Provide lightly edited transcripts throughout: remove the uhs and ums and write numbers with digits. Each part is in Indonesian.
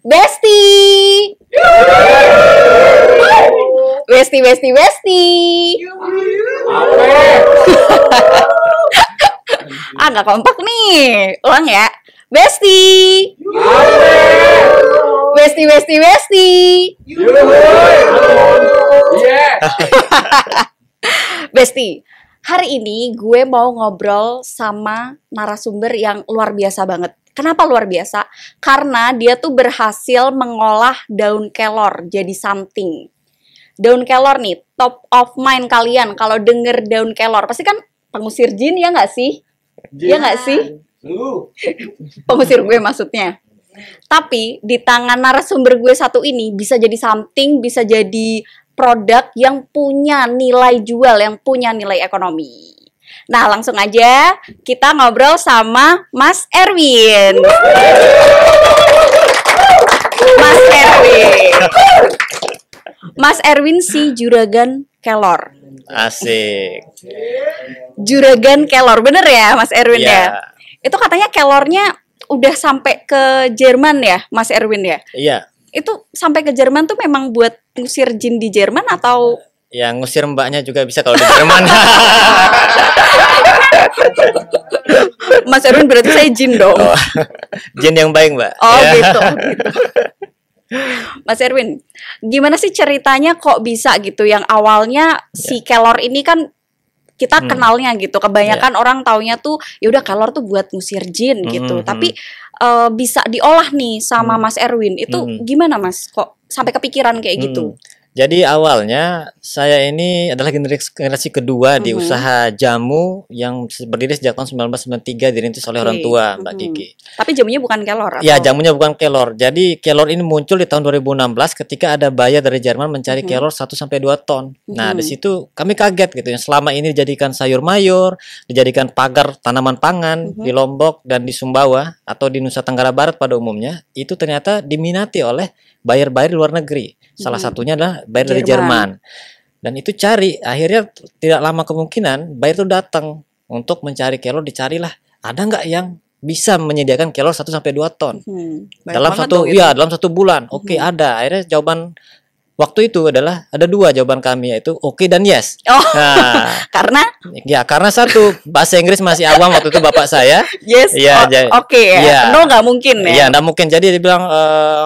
Besti. Besti, besti, besti. Ah, nggak kompak nih. Ulang ya. Besti. Besti, besti, besti. Besti, hari ini gue mau ngobrol sama narasumber yang luar biasa banget. Kenapa luar biasa? Karena dia tuh berhasil mengolah daun kelor jadi something. Daun kelor nih, top of mind kalian kalau denger daun kelor. Pasti kan pengusir jin, ya nggak sih? Ya nggak sih? Pengusir gue maksudnya. Tapi di tangan narasumber gue satu ini bisa jadi something, bisa jadi produk yang punya nilai jual, yang punya nilai ekonomi. Nah, langsung aja kita ngobrol sama Mas Erwin. Mas Erwin. Mas Erwin si Juragan Kelor. Asik. Juragan Kelor, bener ya Mas Erwin Ya. ya? Itu katanya kelornya udah sampai ke Jerman ya, Mas Erwin ya? Iya. Itu sampai ke Jerman tuh memang buat ngusir jin di Jerman atau? Ya ngusir mbaknya juga bisa kalau di Jerman. Mas Erwin berarti saya jin dong. Oh, jin yang baik, Mbak. Oh Ya. gitu. Mas Erwin, gimana sih ceritanya kok bisa gitu? Yang awalnya si kelor ini kan kita kenalnya gitu. Kebanyakan orang taunya tuh ya udah kelor tuh buat ngusir jin gitu. Tapi bisa diolah nih sama Mas Erwin. Itu gimana Mas? Kok sampai kepikiran kayak gitu? Jadi awalnya saya ini adalah generasi kedua di usaha jamu yang berdiri sejak tahun 1993 dirintis oleh orang tua Mbak Kiki. Tapi jamunya bukan kelor? Ya, jamunya bukan kelor. Jadi kelor ini muncul di tahun 2016 ketika ada buyer dari Jerman mencari kelor 1 sampai 2 ton. Nah, di situ kami kaget gitu ya. Selama ini dijadikan sayur mayur, dijadikan pagar tanaman pangan di Lombok dan di Sumbawa atau di Nusa Tenggara Barat pada umumnya, itu ternyata diminati oleh buyer-buyer di luar negeri. Salah satunya adalah buyer dari Jerman. Dan itu cari, akhirnya tidak lama kemungkinan buyer itu datang untuk mencari kelor, dicarilah ada nggak yang bisa menyediakan kelor 1 sampai 2 ton. Dalam satu bulan. Oke, ada. Akhirnya jawaban waktu itu adalah ada 2 jawaban kami, yaitu oke dan yes. Oh, nah, karena satu bahasa Inggris masih awam waktu itu bapak saya. Yes. Ya, oke ya. Ya. No nggak mungkin ya. Iya, nggak mungkin. Jadi dia bilang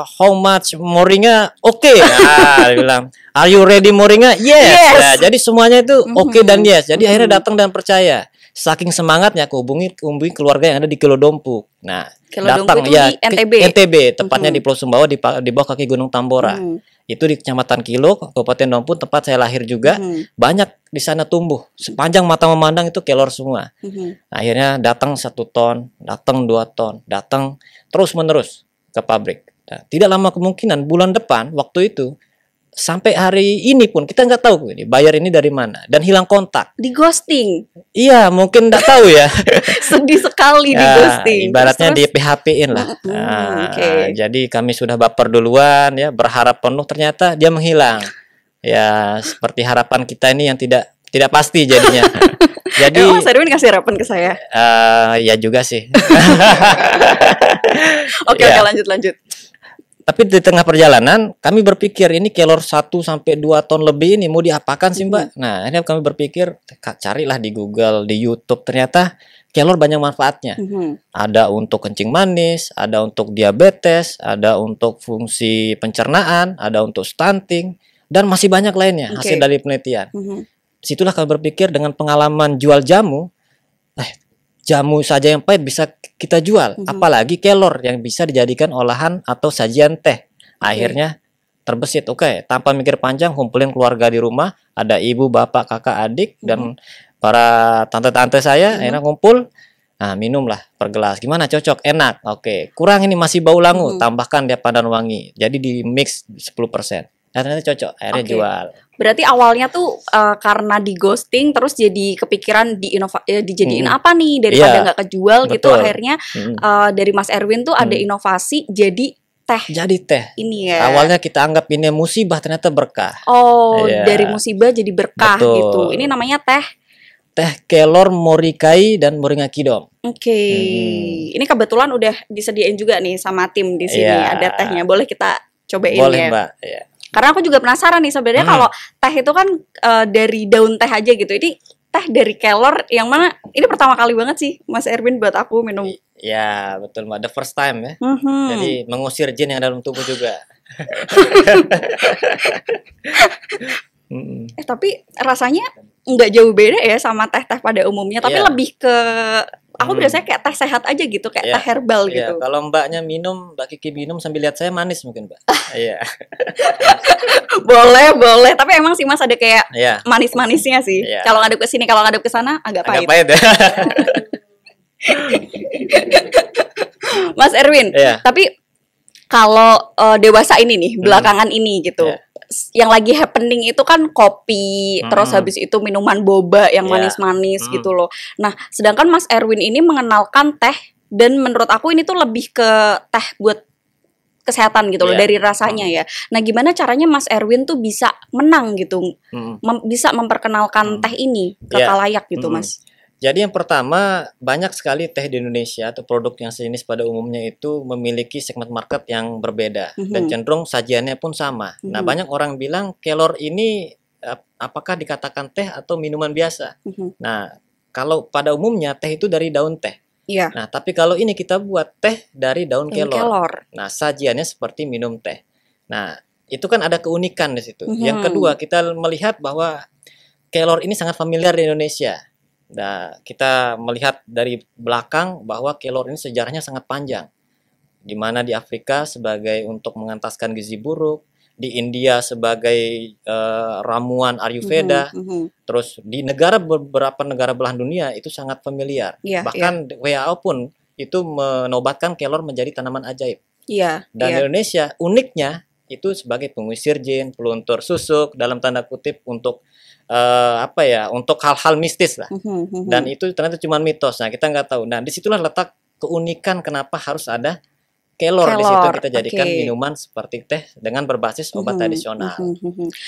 how much moringa? Oke. Nah, dia bilang are you ready moringa? Yes. Nah, jadi semuanya itu oke dan yes. Jadi akhirnya datang dan percaya. Saking semangatnya aku hubungi keluarga yang ada di Kilodompu. Nah, datang ya di NTB. NTB, tepatnya di Pulau Sumbawa di bawah kaki Gunung Tambora. Itu di Kecamatan Kilo, Kabupaten Dompu, tempat saya lahir juga. Banyak di sana tumbuh. Sepanjang mata memandang itu kelor semua. Akhirnya datang 1 ton, datang 2 ton, datang terus menerus ke pabrik. Nah, tidak lama kemungkinan bulan depan waktu itu sampai hari ini pun kita nggak tahu ini bayar ini dari mana dan hilang kontak. Di ghosting. Iya, mungkin nggak tahu ya. Sedih sekali di ghosting. Ibaratnya di PHP-in lah. Jadi kami sudah baper duluan ya, berharap penuh, ternyata dia menghilang. Ya, seperti harapan kita ini yang tidak pasti jadinya. Jadi Mas Erwin kasih harapan ke saya. Ya juga sih. Oke, lanjut. Tapi di tengah perjalanan kami berpikir ini kelor 1 sampai 2 ton lebih ini mau diapakan sih Mbak? Nah, akhirnya kami berpikir carilah di Google, di YouTube, ternyata kelor banyak manfaatnya. Ada untuk kencing manis, ada untuk diabetes, ada untuk fungsi pencernaan, ada untuk stunting, dan masih banyak lainnya hasil dari penelitian. Situlah kami berpikir dengan pengalaman jual jamu, jamu saja yang pahit bisa kita jual, apalagi kelor yang bisa dijadikan olahan atau sajian teh. Akhirnya terbesit, tanpa mikir panjang, kumpulin keluarga di rumah, ada ibu, bapak, kakak, adik, dan para tante-tante saya, akhirnya ngumpul. Nah, minumlah per gelas. Gimana, cocok? Enak. Kurang ini masih bau langu, tambahkan dia pandan wangi. Jadi di mix 10%. Ternyata cocok, akhirnya jual. Berarti awalnya tuh karena di ghosting terus jadi kepikiran dijadiin apa nih daripada nggak kejual gitu. Akhirnya dari Mas Erwin tuh ada inovasi jadi teh. Jadi teh. Ini ya. Awalnya kita anggap ini musibah, ternyata berkah. Dari musibah jadi berkah gitu. Ini namanya teh teh kelor Morikai dan Moringa Kidom. Oke. Ini kebetulan udah disediain juga nih sama tim di sini. Iya. Ada tehnya. Boleh kita cobain Boleh ya. Mbak. Iya. Karena aku juga penasaran nih sebenarnya kalau teh itu kan dari daun teh aja gitu. Ini teh dari kelor yang mana ini pertama kali banget sih Mas Erwin buat aku minum. Ya betul Mbak, the first time ya. Mhm. Jadi mengusir jin yang dalam tubuh juga. Tapi rasanya nggak jauh beda ya sama teh-teh pada umumnya. Tapi Iya. lebih ke aku biasanya kayak teh sehat aja gitu, kayak Iya. teh herbal Iya, gitu. kalau Mbaknya minum, Mbak Kiki minum sambil lihat saya manis mungkin Mbak. Iya. Boleh. Tapi emang sih Mas ada kayak Iya. manis-manisnya sih. Iya. Kalau ngadep ke sini, kalau ngadep ke sana agak Agak pahit. pahit ya. Mas Erwin, Iya. tapi kalau dewasa ini nih, belakangan ini gitu. Iya. Yang lagi happening itu kan kopi, terus habis itu minuman boba yang Iya. manis-manis gitu loh. Nah, sedangkan Mas Erwin ini mengenalkan teh dan menurut aku ini tuh lebih ke teh buat kesehatan gitu loh Iya. dari rasanya ya. Nah, gimana caranya Mas Erwin tuh bisa menang gitu, bisa memperkenalkan teh ini ke Iya. khalayak gitu, Mas? Jadi yang pertama, banyak sekali teh di Indonesia atau produk yang sejenis pada umumnya itu memiliki segmen market yang berbeda dan cenderung sajiannya pun sama. Nah, banyak orang bilang kelor ini apakah dikatakan teh atau minuman biasa? Nah, kalau pada umumnya teh itu dari daun teh. Iya. Nah, tapi kalau ini kita buat teh dari daun Daun kelor. kelor. Nah, sajiannya seperti minum teh. Nah, itu kan ada keunikan di situ. Yang kedua, kita melihat bahwa kelor ini sangat familiar di Indonesia. Nah, kita melihat dari belakang bahwa kelor ini sejarahnya sangat panjang. Di mana di Afrika sebagai untuk mengentaskan gizi buruk, di India sebagai ramuan Ayurveda, terus di beberapa negara belahan dunia itu sangat familiar. Iya, Bahkan WHO pun itu menobatkan kelor menjadi tanaman ajaib. Iya. Dan Indonesia uniknya itu sebagai pengusir jin, peluntur susuk dalam tanda kutip untuk untuk hal-hal mistis lah. Dan itu ternyata cuma mitos. Nah, kita nggak tahu. Nah, disitulah letak keunikan kenapa harus ada kelor di situ, kita jadikan minuman seperti teh dengan berbasis obat tradisional.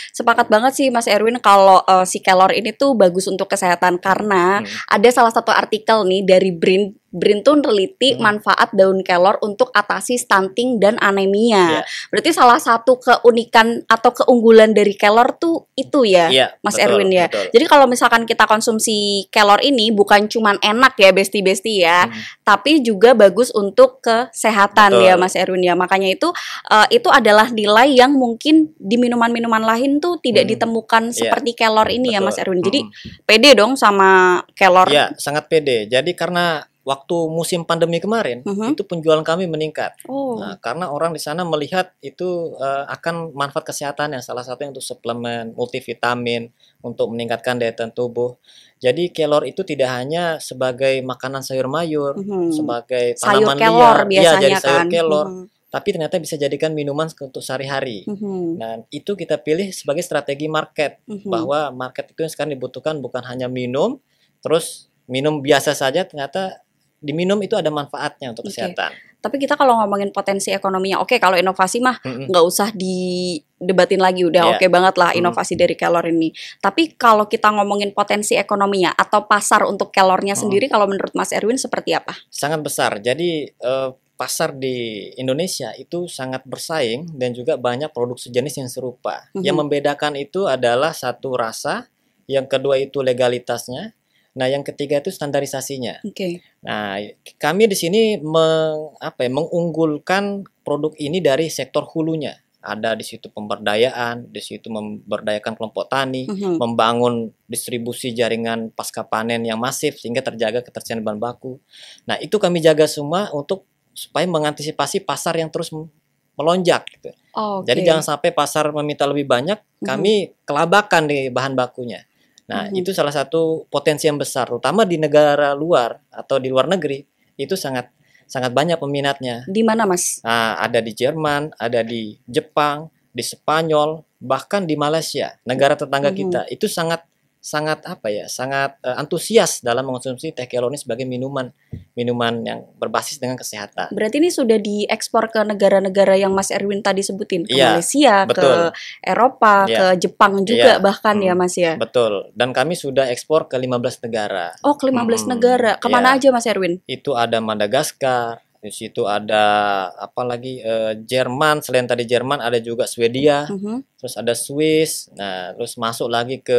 Sepakat banget sih Mas Erwin kalau si kelor ini tuh bagus untuk kesehatan karena ada salah satu artikel nih dari BRIN tuh neliti manfaat daun kelor untuk atasi stunting dan anemia. Berarti salah satu keunikan atau keunggulan dari kelor tuh itu ya, Mas Erwin ya. Betul. Jadi kalau misalkan kita konsumsi kelor ini bukan cuman enak ya besti-besti ya, tapi juga bagus untuk kesehatan ya Mas Erwin ya. Makanya itu adalah nilai yang mungkin di minuman-minuman lain tuh tidak ditemukan seperti kelor ini ya Mas Erwin. Jadi pede dong sama kelor. Iya, sangat pede. Jadi karena waktu musim pandemi kemarin itu penjualan kami meningkat. Nah, karena orang di sana melihat itu akan manfaat kesehatan yang salah satunya untuk suplemen, multivitamin, untuk meningkatkan daya tahan tubuh. Jadi kelor itu tidak hanya sebagai makanan sayur mayur, sebagai tanaman liar, jadi sayur kelor, tapi ternyata bisa jadikan minuman untuk sehari-hari. Dan itu kita pilih sebagai strategi market, bahwa market itu yang sekarang dibutuhkan bukan hanya minum, terus minum biasa saja, ternyata diminum itu ada manfaatnya untuk kesehatan. Tapi kita kalau ngomongin potensi ekonominya, kalau inovasi mah nggak usah didebatin lagi, udah oke banget lah inovasi dari kelor ini. Tapi kalau kita ngomongin potensi ekonominya atau pasar untuk kelornya sendiri, kalau menurut Mas Erwin seperti apa? Sangat besar. Jadi pasar di Indonesia itu sangat bersaing dan juga banyak produk sejenis yang serupa. Yang membedakan itu adalah satu rasa, yang kedua itu legalitasnya. Nah, yang ketiga itu standarisasinya. Nah, kami di sini mengunggulkan produk ini dari sektor hulunya. Ada di situ pemberdayaan, di situ memberdayakan kelompok tani, membangun distribusi jaringan pasca panen yang masif sehingga terjaga ketersediaan bahan baku. Nah, itu kami jaga semua supaya mengantisipasi pasar yang terus melonjak gitu. Jadi jangan sampai pasar meminta lebih banyak, kami kelabakan di bahan bakunya. Nah, itu salah satu potensi yang besar, terutama di negara luar atau di luar negeri, itu sangat banyak peminatnya. Di mana, Mas? Nah, ada di Jerman, ada di Jepang, di Spanyol, bahkan di Malaysia, negara tetangga kita. Itu sangat sangat apa ya, sangat antusias dalam mengonsumsi teh kelor ini sebagai minuman yang berbasis dengan kesehatan. Berarti ini sudah diekspor ke negara-negara yang Mas Erwin tadi sebutin, ke Iya, Malaysia, betul. ke Eropa, Iya. ke Jepang juga Iya. bahkan ya Mas ya. Betul. Dan kami sudah ekspor ke 15 negara. Oh, ke 15 negara. Kemana Iya. aja Mas Erwin? Itu ada Madagaskar, di situ ada apa lagi, Jerman, selain tadi Jerman ada juga Swedia, terus ada Swiss, nah terus masuk lagi ke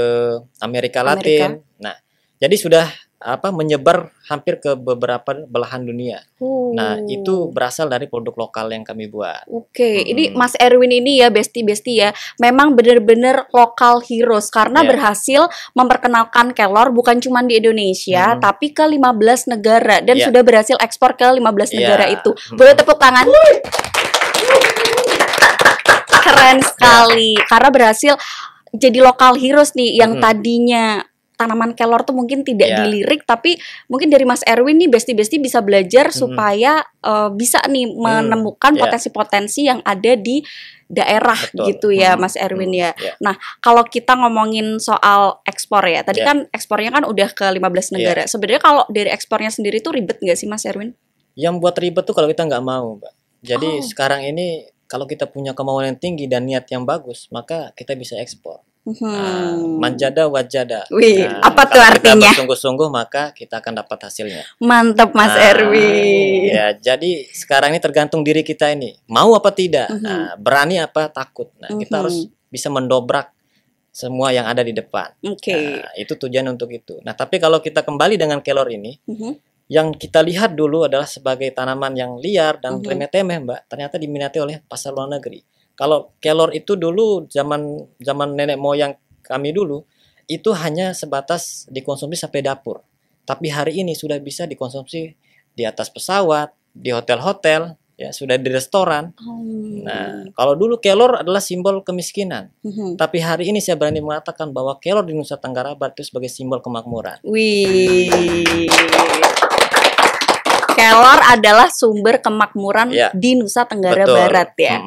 Amerika Latin. Nah, jadi sudah apa menyebar hampir ke beberapa belahan dunia. Nah, itu berasal dari produk lokal yang kami buat. Oke, ini Mas Erwin ini ya, bestie ya, memang benar-benar lokal heroes karena berhasil memperkenalkan kelor bukan cuma di Indonesia, tapi ke 15 negara dan sudah berhasil ekspor ke 15 negara itu. Boleh tepuk tangan? Keren sekali, karena berhasil jadi lokal heroes nih yang tadinya tanaman kelor tuh mungkin tidak dilirik, tapi mungkin dari Mas Erwin nih bestie bisa belajar supaya bisa nih menemukan potensi-potensi yang ada di daerah. Betul. Gitu ya Mas Erwin ya. Nah, kalau kita ngomongin soal ekspor ya, tadi kan ekspornya kan udah ke 15 negara. Sebenarnya kalau dari ekspornya sendiri tuh ribet nggak sih Mas Erwin? Yang buat ribet tuh kalau kita nggak mau, Mbak. Jadi sekarang ini kalau kita punya kemauan yang tinggi dan niat yang bagus, maka kita bisa ekspor. Manjada wajada. Wih, apa tuh artinya? Kita bersungguh-sungguh maka kita akan dapat hasilnya. Mantap Mas Erwin. Ya, jadi sekarang ini tergantung diri kita ini, mau apa tidak, berani apa takut. Nah, kita harus bisa mendobrak semua yang ada di depan. Nah, itu tujuan untuk itu. Nah, tapi kalau kita kembali dengan kelor ini, yang kita lihat dulu adalah sebagai tanaman yang liar dan remeh-temeh, Mbak. Ternyata diminati oleh pasar luar negeri. Kalau kelor itu dulu zaman nenek moyang kami dulu itu hanya sebatas dikonsumsi sampai dapur. Tapi hari ini sudah bisa dikonsumsi di atas pesawat, di hotel-hotel, ya sudah di restoran. Nah, kalau dulu kelor adalah simbol kemiskinan. Tapi hari ini saya berani mengatakan bahwa kelor di Nusa Tenggara Barat itu sebagai simbol kemakmuran. Wih. Kelor adalah sumber kemakmuran di Nusa Tenggara Barat ya.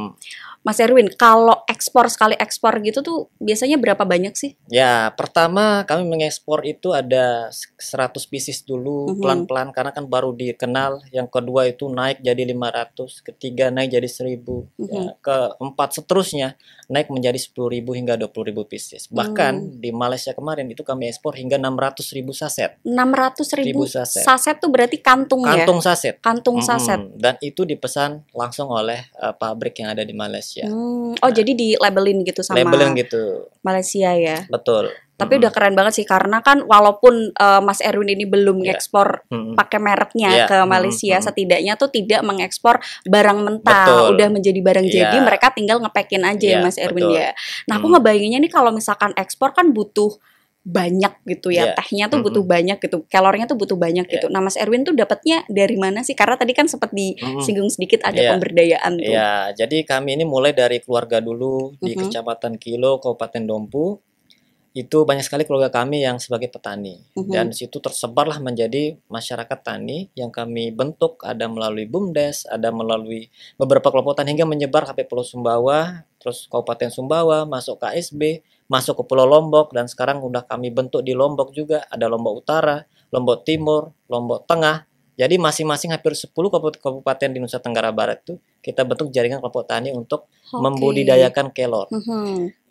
Mas Erwin, kalau sekali ekspor gitu tuh biasanya berapa banyak sih? Ya, pertama kami mengekspor itu ada 100 pieces dulu, pelan-pelan karena kan baru dikenal. Yang kedua itu naik jadi 500, ketiga naik jadi 1000, ya, keempat seterusnya naik menjadi 10.000 hingga 20.000 pieces. Bahkan di Malaysia kemarin itu kami ekspor hingga 600.000 saset. 600.000 saset tuh berarti kantung ya? Kantung saset. Kantung saset. Dan itu dipesan langsung oleh pabrik yang ada di Malaysia. Oh, jadi di labelin gitu sama Malaysia ya? Betul. Tapi udah keren banget sih karena kan walaupun Mas Erwin ini belum mengekspor pakai mereknya ke Malaysia, setidaknya tuh tidak mengekspor barang mentah, udah menjadi barang jadi, mereka tinggal ngepakin aja ya Mas Erwin ya. Nah, aku ngebayanginnya nih kalau misalkan ekspor kan butuh banyak gitu ya, tehnya tuh butuh banyak gitu, kelornya tuh butuh banyak gitu. Nah, Mas Erwin tuh dapatnya dari mana sih? Karena tadi kan sempat disinggung sedikit ada pemberdayaan tuh. Iya, jadi kami ini mulai dari keluarga dulu di Kecamatan Kilo, Kabupaten Dompu. Itu banyak sekali keluarga kami yang sebagai petani. Dan situ tersebarlah menjadi masyarakat tani yang kami bentuk, ada melalui BUMDes, ada melalui beberapa kelompok tani hingga menyebar sampai Pulau Sumbawa, terus Kabupaten Sumbawa, masuk ke KSB, masuk ke Pulau Lombok, dan sekarang udah kami bentuk di Lombok juga, ada Lombok Utara, Lombok Timur, Lombok Tengah. Jadi masing-masing hampir 10 kabupaten di Nusa Tenggara Barat itu kita bentuk jaringan kelompok tani untuk membudidayakan kelor.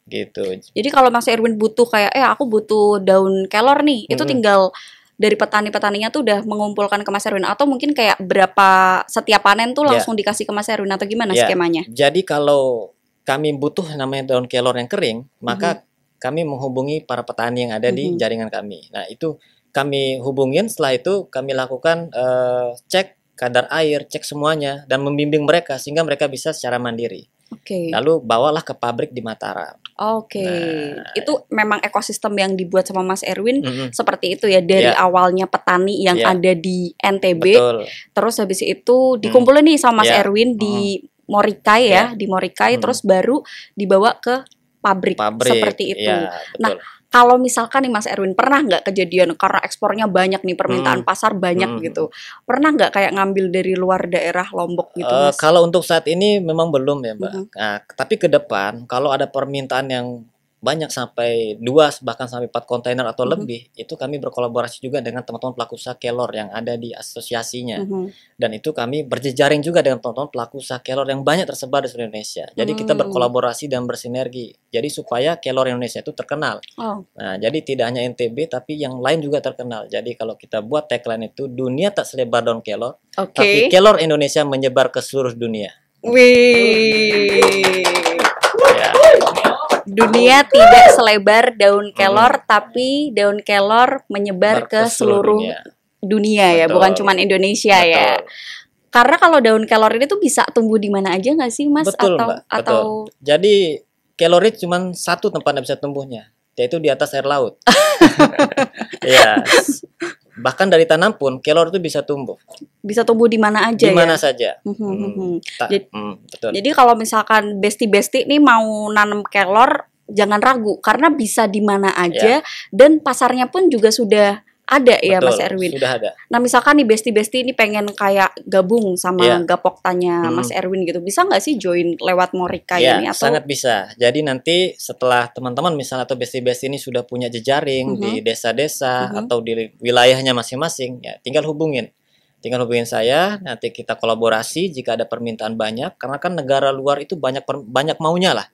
Gitu. Jadi kalau Mas Erwin butuh kayak aku butuh daun kelor nih, itu tinggal dari petani-petaninya tuh udah mengumpulkan ke Mas Erwin, atau mungkin kayak berapa setiap panen tuh langsung dikasih ke Mas Erwin, atau gimana skemanya? Jadi kalau kami butuh namanya daun kelor yang kering, maka kami menghubungi para petani yang ada di jaringan kami. Nah, itu kami hubungin, setelah itu kami lakukan cek kadar air, cek semuanya, dan membimbing mereka sehingga mereka bisa secara mandiri. Lalu bawalah ke pabrik di Mataram. Nah, itu memang ekosistem yang dibuat sama Mas Erwin seperti itu ya, dari awalnya petani yang ada di NTB, terus habis itu dikumpulin nih sama Mas Erwin di Morikai ya, di Morikai, terus baru dibawa ke pabrik seperti itu. Nah, kalau misalkan nih Mas Erwin pernah nggak kejadian karena ekspornya banyak nih, permintaan pasar banyak gitu, pernah nggak kayak ngambil dari luar daerah Lombok gitu Mas? Kalau untuk saat ini memang belum ya Mbak. Nah, tapi ke depan kalau ada permintaan yang banyak sampai 2 bahkan sampai 4 kontainer atau Mhm. lebih, itu kami berkolaborasi juga dengan teman-teman pelaku usaha kelor yang ada di asosiasinya. Dan itu kami berjejaring juga dengan teman-teman pelaku usaha kelor yang banyak tersebar di seluruh Indonesia. Jadi kita berkolaborasi dan bersinergi. Jadi supaya kelor Indonesia itu terkenal. Oh, Nah, jadi tidak hanya NTB tapi yang lain juga terkenal. Jadi kalau kita buat tagline itu dunia tak selebar daun kelor, oke. tapi kelor Indonesia menyebar ke seluruh dunia. Wih. Ya, Dunia tidak selebar daun kelor, tapi daun kelor menyebar ke seluruh dunia ya, Betul. bukan cuma Indonesia ya. betul. Karena kalau daun kelor ini tuh bisa tumbuh di mana aja nggak sih, Mas? Betul, Mbak. Atau Jadi kelor itu cuma satu tempat yang bisa tumbuhnya, yaitu di atas air laut. Ya. Bahkan dari tanam pun kelor itu bisa tumbuh. bisa tumbuh di mana aja Di ya? mana saja. Jadi- Betul. Jadi kalau misalkan besti-besti nih mau nanam kelor, jangan ragu karena bisa di mana aja dan pasarnya pun juga sudah ada ya, Betul, Mas Erwin. sudah ada. Nah, misalkan nih besti-besti ini pengen kayak gabung sama Iya. Gapokta-nya Mas Erwin gitu. Bisa nggak sih join lewat Morika Ya, ini atau sangat bisa. Jadi nanti setelah teman-teman misalnya atau besti-besti ini sudah punya jejaring di desa-desa atau di wilayahnya masing-masing, ya tinggal hubungin. Tinggal hubungin saya, nanti kita kolaborasi jika ada permintaan banyak. Karena kan negara luar itu banyak maunya lah.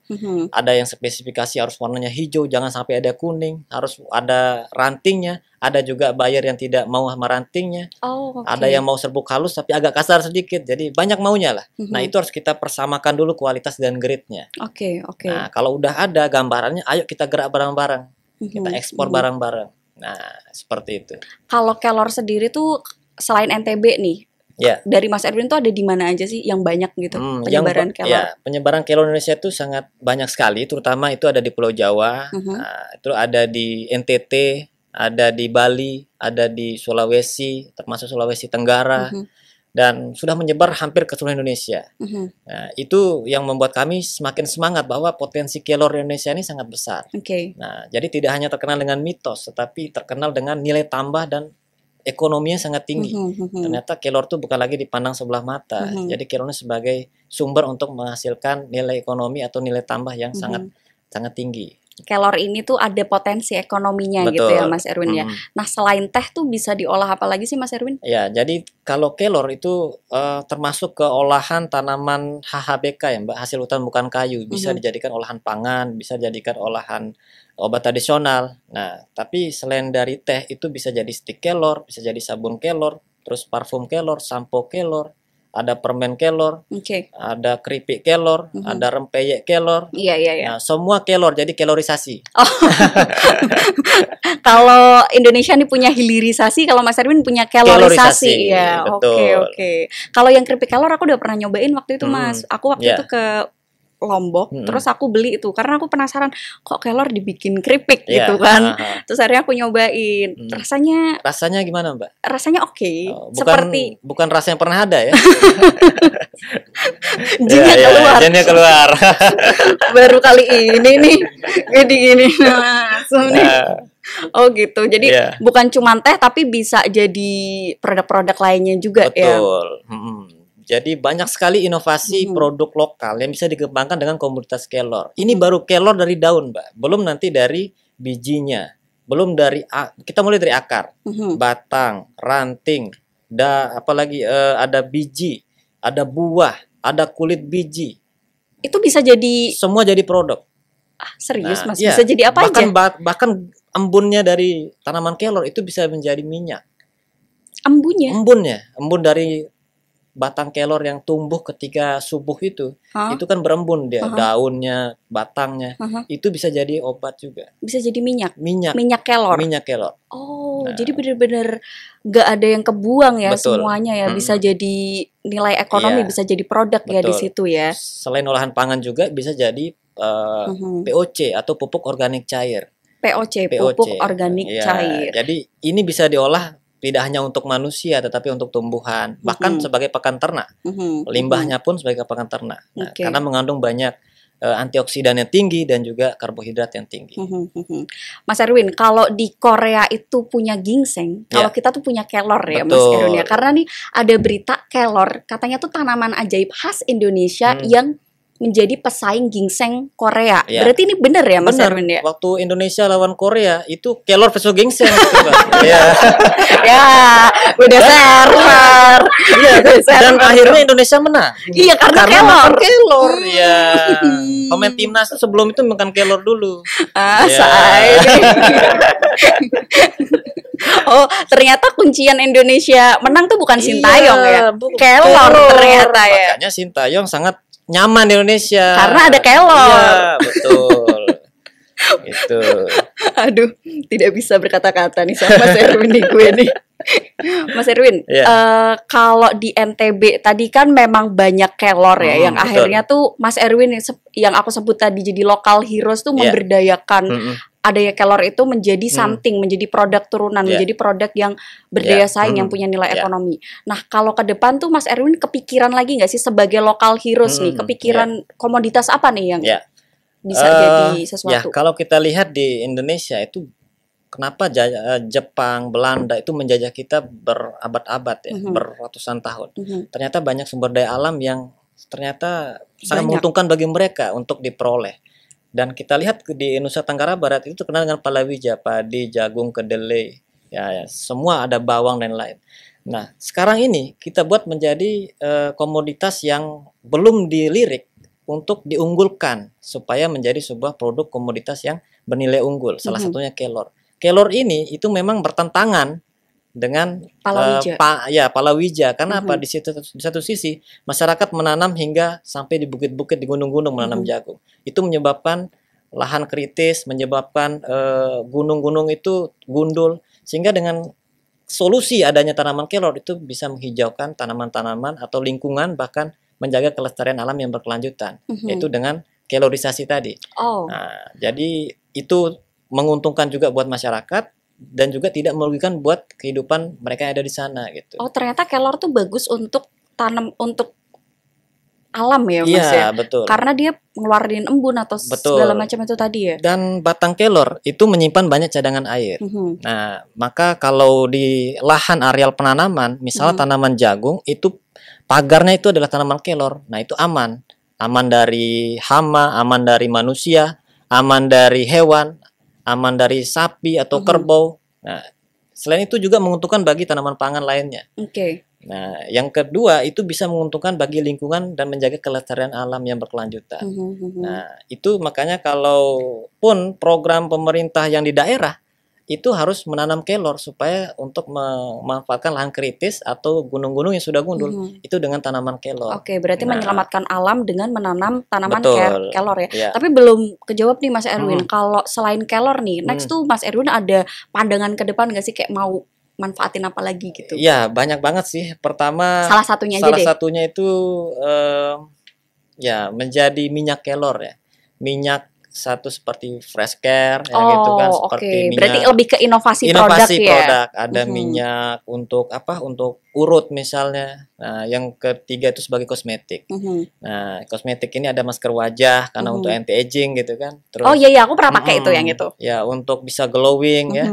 Ada yang spesifikasi harus warnanya hijau, jangan sampai ada kuning, harus ada rantingnya. Ada juga buyer yang tidak mau sama rantingnya. Oh, oke. Ada yang mau serbuk halus tapi agak kasar sedikit. Jadi banyak maunya lah. Nah, itu harus kita persamakan dulu kualitas dan grade-nya. Oke. Nah, kalau udah ada gambarannya, ayo kita gerak bareng-bareng. Kita ekspor bareng-bareng. Nah, seperti itu. Kalau kelor sendiri tuh selain NTB nih, Ya. dari Mas Erwin tuh ada di mana aja sih yang banyak gitu penyebaran kelor? Ya, penyebaran kelor Indonesia itu sangat banyak sekali, terutama itu ada di Pulau Jawa, nah, itu ada di NTT, ada di Bali, ada di Sulawesi, termasuk Sulawesi Tenggara, dan sudah menyebar hampir ke seluruh Indonesia. Nah, itu yang membuat kami semakin semangat bahwa potensi kelor Indonesia ini sangat besar. Oke. Nah, jadi tidak hanya terkenal dengan mitos, tetapi terkenal dengan nilai tambah dan ekonominya sangat tinggi. Ternyata kelor itu bukan lagi dipandang sebelah mata. Jadi kelor ini sebagai sumber untuk menghasilkan nilai ekonomi atau nilai tambah yang sangat tinggi. Kelor ini tuh ada potensi ekonominya gitu ya, Mas Erwin ya. Nah, selain teh tuh bisa diolah apa lagi sih, Mas Erwin? Ya, jadi kalau kelor itu termasuk ke olahan tanaman HHBK ya, Mbak, hasil hutan bukan kayu. Bisa dijadikan olahan pangan, bisa dijadikan olahan obat tradisional. Nah, tapi selain dari teh itu bisa jadi stik kelor, bisa jadi sabun kelor, terus parfum kelor, sampo kelor, ada permen kelor, ada keripik kelor, ada rempeyek kelor. Iya. Nah, semua kelor jadi kelorisasi. Kalau Indonesia nih punya hilirisasi, kalau Mas Erwin punya kelorisasi. Ya, betul. oke. Kalau yang keripik kelor aku udah pernah nyobain waktu itu, Mas. Aku waktu itu ke Lombok, terus aku beli itu karena aku penasaran kok kelor dibikin keripik gitu kan. Terus akhirnya aku nyobain. Rasanya gimana, Mbak? Rasanya oke. Bukan rasa yang pernah ada ya. Jinnya keluar. Baru kali ini nih gini langsung nih. Oh gitu. Jadi bukan cuma teh tapi bisa jadi produk-produk lainnya juga. Betul. Jadi banyak sekali inovasi produk lokal yang bisa dikembangkan dengan komoditas kelor. Ini baru kelor dari daun, Mbak. Belum nanti dari bijinya. Belum dari kita mulai dari akar, batang, ranting, apalagi ada biji, ada buah, ada kulit biji. Itu bisa jadi semua jadi produk. Serius, Mas? Bisa jadi apa aja? Bahkan embunnya dari tanaman kelor itu bisa menjadi minyak. Embunnya? Embun dari batang kelor yang tumbuh ketika subuh itu kan berembun dia, daunnya, batangnya, itu bisa jadi obat juga. Bisa jadi minyak kelor. Oh, jadi benar-benar nggak ada yang kebuang ya. Betul. Semuanya ya bisa jadi nilai ekonomi, bisa jadi produk. Betul. Ya di situ ya. Selain olahan pangan juga bisa jadi POC atau pupuk organik cair. POC. Pupuk organik cair. Jadi ini bisa diolah tidak hanya untuk manusia tetapi untuk tumbuhan, bahkan sebagai pakan ternak. Limbahnya pun sebagai pakan ternak. Nah, karena mengandung banyak antioksidan yang tinggi dan juga karbohidrat yang tinggi. Mas Erwin, kalau di Korea itu punya ginseng, kalau kita tuh punya kelor ya. Betul. Mas Erwin ya. Karena nih ada berita kelor, katanya tuh tanaman ajaib khas Indonesia yang menjadi pesaing ginseng Korea. Ya. Berarti ini benar ya Mas Benar. Erwin ya? Waktu Indonesia lawan Korea itu kelor versus ginseng gitu, Pak. Iya. Ya, udah server. Iya, dan akhirnya Indonesia menang. Iya, karena kelor. makan kelor. Iya. Pemain timnas sebelum itu makan kelor dulu. Ah, Ya. say. Oh, ternyata kuncian Indonesia menang tuh bukan Sintayong ya. Kelor ternyata ya. Makanya Sintayong sangat nyaman di Indonesia. Karena ada kelor. Iya, betul. Itu. Aduh, tidak bisa berkata-kata nih sama Mas Erwin nih gue nih. Mas Erwin, Iya. kalau di NTB tadi kan memang banyak kelor ya, yang betul. akhirnya tuh Mas Erwin yang aku sebut tadi jadi local heroes tuh Iya. memberdayakan Mm-mm. adanya kelor itu menjadi something, menjadi produk turunan, Iya. menjadi produk yang berdaya Iya. saing, yang punya nilai Iya. ekonomi. Nah, kalau ke depan tuh Mas Erwin kepikiran lagi nggak sih sebagai local heroes nih, kepikiran komoditas apa nih yang Ya. bisa jadi Ya, sesuatu? kalau kita lihat di Indonesia itu kenapa Jepang, Belanda itu menjajah kita berabad-abad ya, berratusan tahun. Ternyata banyak sumber daya alam yang ternyata sangat Banyak. menguntungkan bagi mereka untuk diperoleh. Dan kita lihat di Nusa Tenggara Barat itu terkenal dengan palawija, padi, jagung, kedelai, ya, semua ada bawang dan lain. Nah, sekarang ini kita buat menjadi komoditas yang belum dilirik untuk diunggulkan supaya menjadi sebuah produk komoditas yang bernilai unggul. Salah satunya kelor. Kelor ini itu memang bertentangan dengan Palawija. palawija. Karena apa? Di satu sisi masyarakat menanam hingga sampai di bukit-bukit, di gunung-gunung menanam jagung. Itu menyebabkan lahan kritis, menyebabkan gunung-gunung itu gundul, sehingga dengan solusi adanya tanaman kelor itu bisa menghijaukan tanaman-tanaman atau lingkungan, bahkan menjaga kelestarian alam yang berkelanjutan, yaitu dengan kelorisasi tadi. Oh. Nah, jadi itu menguntungkan juga buat masyarakat dan juga tidak merugikan buat kehidupan mereka yang ada di sana gitu. Oh, ternyata kelor tuh bagus untuk tanam, untuk alam ya Mas Iya, ya? betul. Karena dia ngeluarin embun atau Betul. segala macam itu tadi ya. Dan batang kelor itu menyimpan banyak cadangan air. Nah, maka kalau di lahan areal penanaman, misalnya tanaman jagung, itu pagarnya itu adalah tanaman kelor. Nah, itu aman. Aman dari hama, aman dari manusia, aman dari hewan, aman dari sapi atau kerbau. Nah, selain itu juga menguntungkan bagi tanaman pangan lainnya. Oke. Nah, yang kedua itu bisa menguntungkan bagi lingkungan dan menjaga kelestarian alam yang berkelanjutan. Nah, itu makanya kalaupun program pemerintah yang di daerah itu harus menanam kelor supaya untuk memanfaatkan lahan kritis atau gunung-gunung yang sudah gundul itu dengan tanaman kelor. Oke, berarti menyelamatkan alam dengan menanam tanaman Betul. kelor ya. Iya. Tapi belum kejawab nih Mas Erwin. Kalau selain kelor nih, next tuh Mas Erwin ada pandangan ke depan nggak sih, kayak mau manfaatin apa lagi gitu? Iya, banyak banget sih. Pertama, Salah satunya aja deh. satunya itu ya menjadi minyak kelor ya. Minyak satu seperti fresh care ya gitu kan, seperti minyak. Berarti lebih ke inovasi produk ya. Ada minyak untuk apa? Untuk urut misalnya. Nah, yang ketiga itu sebagai kosmetik. Nah, kosmetik ini ada masker wajah karena untuk anti aging gitu kan. Terus, oh iya, aku pernah pakai itu yang itu. Ya, untuk bisa glowing ya.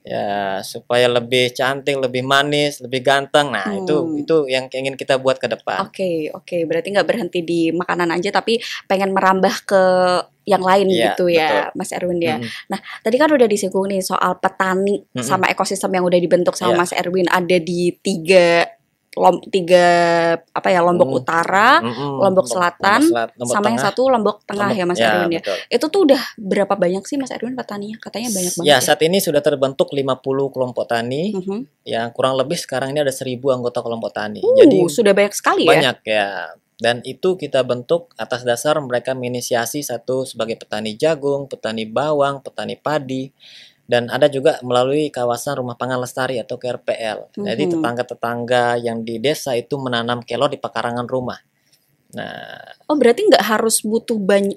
Ya, supaya lebih cantik, lebih manis, lebih ganteng. Nah, itu yang ingin kita buat ke depan. Oke. Berarti nggak berhenti di makanan aja, tapi pengen merambah ke yang lain gitu ya, betul. Mas Erwin ya. Nah, tadi kan udah disinggung nih soal petani sama ekosistem yang udah dibentuk sama Mas Erwin. Ada di tiga Lombok Utara, Lombok Selatan, sama yang satu Lombok Tengah ya Mas Erwin ya. Betul. Itu tuh udah berapa banyak sih Mas Erwin petaninya? Katanya banyak banget. Ya, saat ini sudah terbentuk 50 kelompok tani. Yang kurang lebih sekarang ini ada 1.000 anggota kelompok tani. Jadi sudah banyak sekali ya. Banyak ya. Dan itu kita bentuk atas dasar mereka menginisiasi satu sebagai petani jagung, petani bawang, petani padi. Dan ada juga melalui kawasan Rumah Pangan Lestari atau KRPL. Jadi tetangga-tetangga yang di desa itu menanam kelor di pekarangan rumah. Nah, berarti nggak harus butuh banyak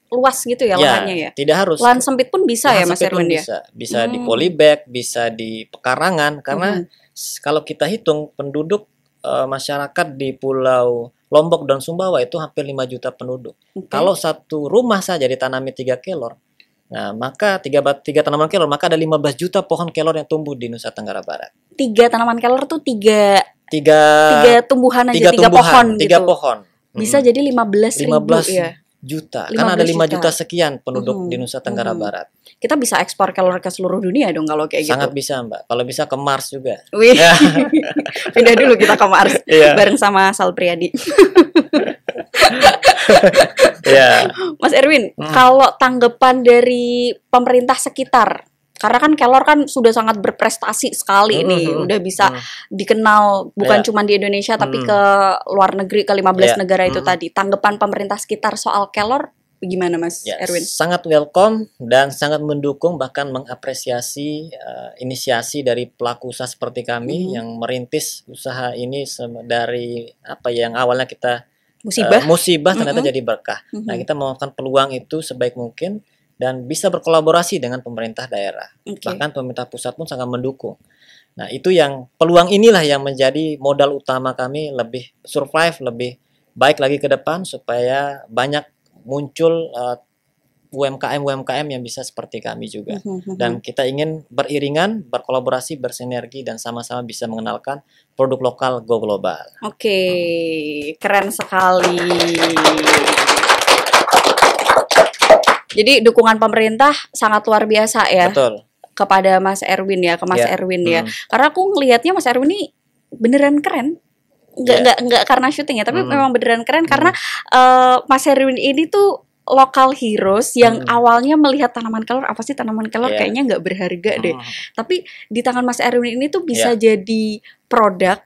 luas gitu ya lahannya ya? Tidak harus. Lahan sempit pun bisa ya Mas Erwin ya? Bisa di polybag, bisa di pekarangan. Karena kalau kita hitung penduduk masyarakat di Pulau Lombok dan Sumbawa itu hampir 5 juta penduduk. Kalau satu rumah saja ditanami 3 kelor, nah maka tiga tanaman kelor, maka ada 15 juta pohon kelor yang tumbuh di Nusa Tenggara Barat. 3 tanaman kelor tuh tiga tumbuhan aja, 3 pohon gitu. 3 pohon. bisa jadi 15.000 15 ya. juta. Karena ada 5 15 juta sekian penduduk di Nusa Tenggara Mhm. Barat. Kita bisa ekspor kelor ke seluruh dunia dong kalau kayak Sangat gitu. bisa, Mbak. Kalau bisa ke Mars juga. Wih, Ya. pindah dulu kita ke Mars Iya. bareng sama Sal Priadi. Iya. Mas Erwin, kalau tanggapan dari pemerintah sekitar, karena kan Kelor kan sudah sangat berprestasi sekali nih, udah bisa dikenal bukan Iya. cuma di Indonesia tapi ke luar negeri, ke 15 Iya. negara itu tadi. Tanggapan pemerintah sekitar soal Kelor gimana Mas Ya, Erwin? sangat welcome dan sangat mendukung bahkan mengapresiasi inisiasi dari pelaku usaha seperti kami yang merintis usaha ini dari apa ya, yang awalnya kita musibah ternyata jadi berkah. Nah, kita memanfaatkan peluang itu sebaik mungkin dan bisa berkolaborasi dengan pemerintah daerah. Bahkan pemerintah pusat pun sangat mendukung. Nah, itu yang peluang inilah yang menjadi modal utama kami lebih survive, lebih baik lagi ke depan supaya banyak muncul UMKM yang bisa seperti kami juga. Dan kita ingin beriringan, berkolaborasi, bersinergi dan sama-sama bisa mengenalkan produk lokal go global. Oke, keren sekali. Jadi dukungan pemerintah sangat luar biasa ya. Betul. Kepada Mas Erwin ya, ke Mas Erwin ya. Karena aku ngelihatnya Mas Erwin ini beneran keren. Enggak karena syuting ya, tapi memang beneran keren karena Mas Erwin ini tuh local heroes yang awalnya melihat tanaman kelor, apa sih tanaman kelor kayaknya nggak berharga deh. Tapi di tangan Mas Erwin ini tuh bisa jadi produk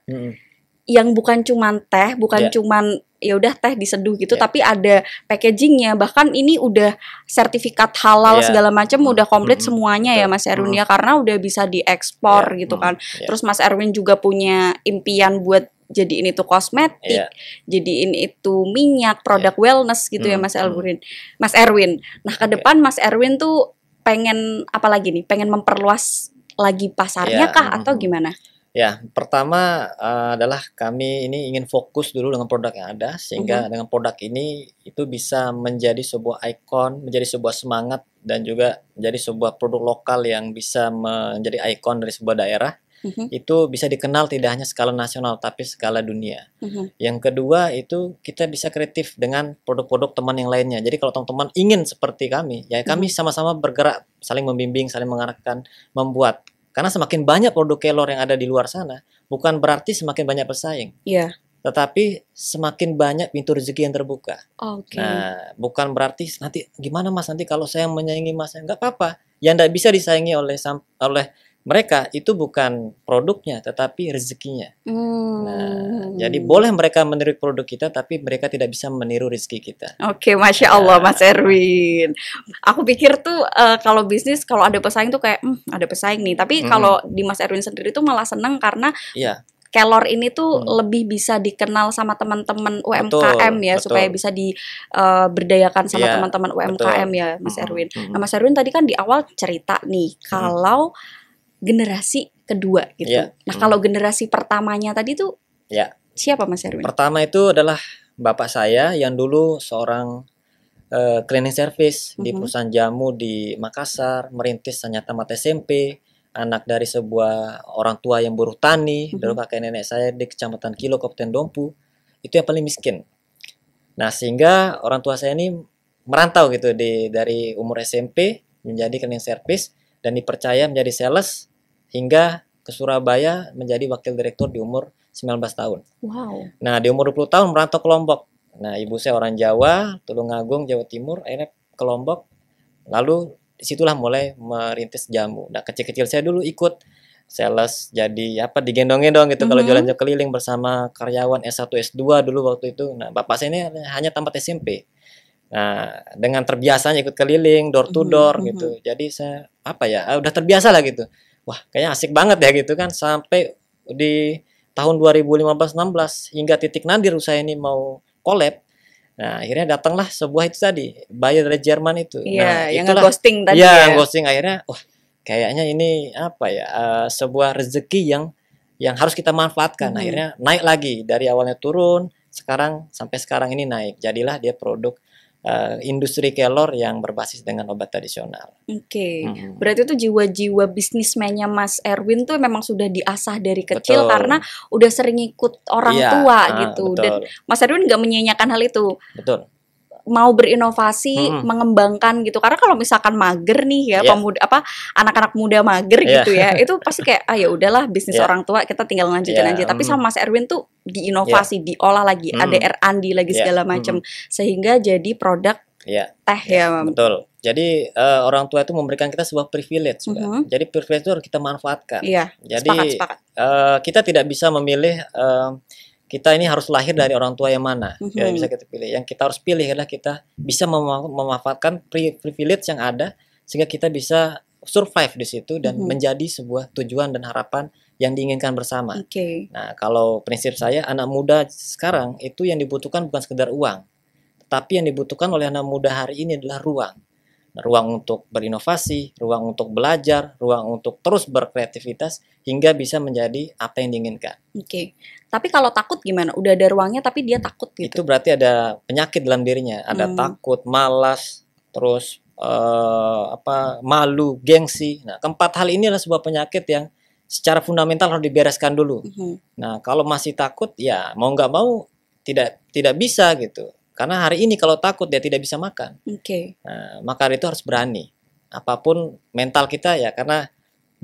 yang bukan cuman teh, bukan cuman ya udah teh diseduh gitu, tapi ada packagingnya, bahkan ini udah sertifikat halal segala macam, udah komplit semuanya ya Mas Erwin ya, karena udah bisa diekspor gitu kan. Terus Mas Erwin juga punya impian buat jadiin itu kosmetik, jadiin itu minyak, produk wellness gitu ya Mas Erwin. Mas Erwin. Nah, ke depan Mas Erwin tuh pengen apa lagi nih? Pengen memperluas lagi pasarnya kah atau gimana? Ya, pertama adalah kami ini ingin fokus dulu dengan produk yang ada, sehingga dengan produk ini itu bisa menjadi sebuah ikon, menjadi sebuah semangat, dan juga menjadi sebuah produk lokal yang bisa menjadi ikon dari sebuah daerah. Itu bisa dikenal tidak hanya skala nasional, tapi skala dunia. Yang kedua itu kita bisa kreatif dengan produk-produk teman yang lainnya. Jadi kalau teman-teman ingin seperti kami, ya kami sama-sama bergerak, saling membimbing, saling mengarahkan, membuat. Karena semakin banyak produk kelor yang ada di luar sana, bukan berarti semakin banyak pesaing. Iya. Tetapi semakin banyak pintu rezeki yang terbuka. Oke. Nah, bukan berarti nanti gimana Mas, nanti kalau saya menyaingi Mas, enggak apa-apa. Yang tidak bisa disaingi oleh mereka itu bukan produknya, tetapi rezekinya. Nah, jadi boleh mereka meniru produk kita, tapi mereka tidak bisa meniru rezeki kita. Oke, Masya Allah Mas Erwin. Aku pikir tuh kalau bisnis, kalau ada pesaing tuh kayak ada pesaing nih. Tapi kalau di Mas Erwin sendiri tuh malah seneng karena Kelor ini tuh lebih bisa dikenal sama teman-teman UMKM ya, supaya bisa diberdayakan sama teman-teman UMKM ya Mas Erwin. Nah, Mas Erwin tadi kan di awal cerita nih kalau generasi kedua gitu. Nah, kalau generasi pertamanya tadi tuh siapa Mas Erwin? Pertama itu adalah bapak saya yang dulu seorang cleaning service di perusahaan jamu di Makassar, merintis ternyata tamat SMP, anak dari sebuah orang tua yang buruh tani, dulu kakek nenek saya di Kecamatan Kilo, Kabupaten Dompu, itu yang paling miskin. Nah, sehingga orang tua saya ini merantau gitu dari umur SMP menjadi cleaning service dan dipercaya menjadi sales hingga ke Surabaya menjadi wakil direktur di umur 19 tahun. Wow. Nah, di umur 20 tahun merantau ke Lombok. Nah, ibu saya orang Jawa, Tulungagung, Jawa Timur, akhirnya ke Lombok. Lalu disitulah mulai merintis jamu. Nah, kecil-kecil saya dulu ikut sales, jadi digendong-gendong gitu kalau jalan keliling bersama karyawan S1, S2 dulu waktu itu. Nah, bapak saya ini hanya tamat SMP. Nah, dengan terbiasanya ikut keliling, door to door gitu. Jadi saya udah terbiasa lah gitu. Wah, kayaknya asik banget ya gitu kan, sampai di tahun 2015-16 hingga titik nadir usaha ini mau collab. Nah, akhirnya datanglah sebuah itu tadi, buyer dari Jerman itu. Iya, nah, yang itulah nge-ghosting tadi ya. ghosting akhirnya, wah, kayaknya ini sebuah rezeki yang harus kita manfaatkan. Akhirnya naik lagi dari awalnya turun, sampai sekarang ini naik. Jadilah dia produk industri kelor yang berbasis dengan obat tradisional. Oke. Berarti itu jiwa-jiwa bisnismennya Mas Erwin tuh memang sudah diasah dari kecil Betul. karena udah sering ikut orang Iya, tua gitu. betul. Dan Mas Erwin nggak menyanyiakan hal itu. Betul. Mau berinovasi, mengembangkan gitu. Karena kalau misalkan mager nih ya, Iya. anak-anak muda mager Iya. gitu ya, itu pasti kayak ya udahlah bisnis Iya. orang tua kita tinggal lanjutin Iya, aja. Tapi sama Mas Erwin tuh diinovasi, diolah lagi, ada R&D lagi Iya. segala macam, sehingga jadi produk Iya. teh ya. Betul. Jadi orang tua itu memberikan kita sebuah privilege, Mbak. Jadi privilege itu harus kita manfaatkan. Iya. Jadi Sepakat. kita tidak bisa memilih kita ini harus lahir dari orang tua yang mana. Tidak bisa kita pilih. Yang kita harus pilih adalah kita bisa memanfaatkan privilege yang ada sehingga kita bisa survive di situ dan menjadi sebuah tujuan dan harapan yang diinginkan bersama. Oke. Nah, kalau prinsip saya anak muda sekarang itu yang dibutuhkan bukan sekedar uang, tetapi yang dibutuhkan oleh anak muda hari ini adalah ruang. Ruang untuk berinovasi, ruang untuk belajar, ruang untuk terus berkreativitas hingga bisa menjadi apa yang diinginkan. Oke. Tapi kalau takut gimana? Udah ada ruangnya tapi dia takut gitu. Itu berarti ada penyakit dalam dirinya, ada takut, malas, terus malu, gengsi. Nah, keempat hal ini adalah sebuah penyakit yang secara fundamental harus dibereskan dulu. Nah, kalau masih takut, ya mau nggak mau tidak bisa gitu. Karena hari ini kalau takut dia tidak bisa makan. Oke. Nah, maka itu harus berani. Apapun mental kita ya, karena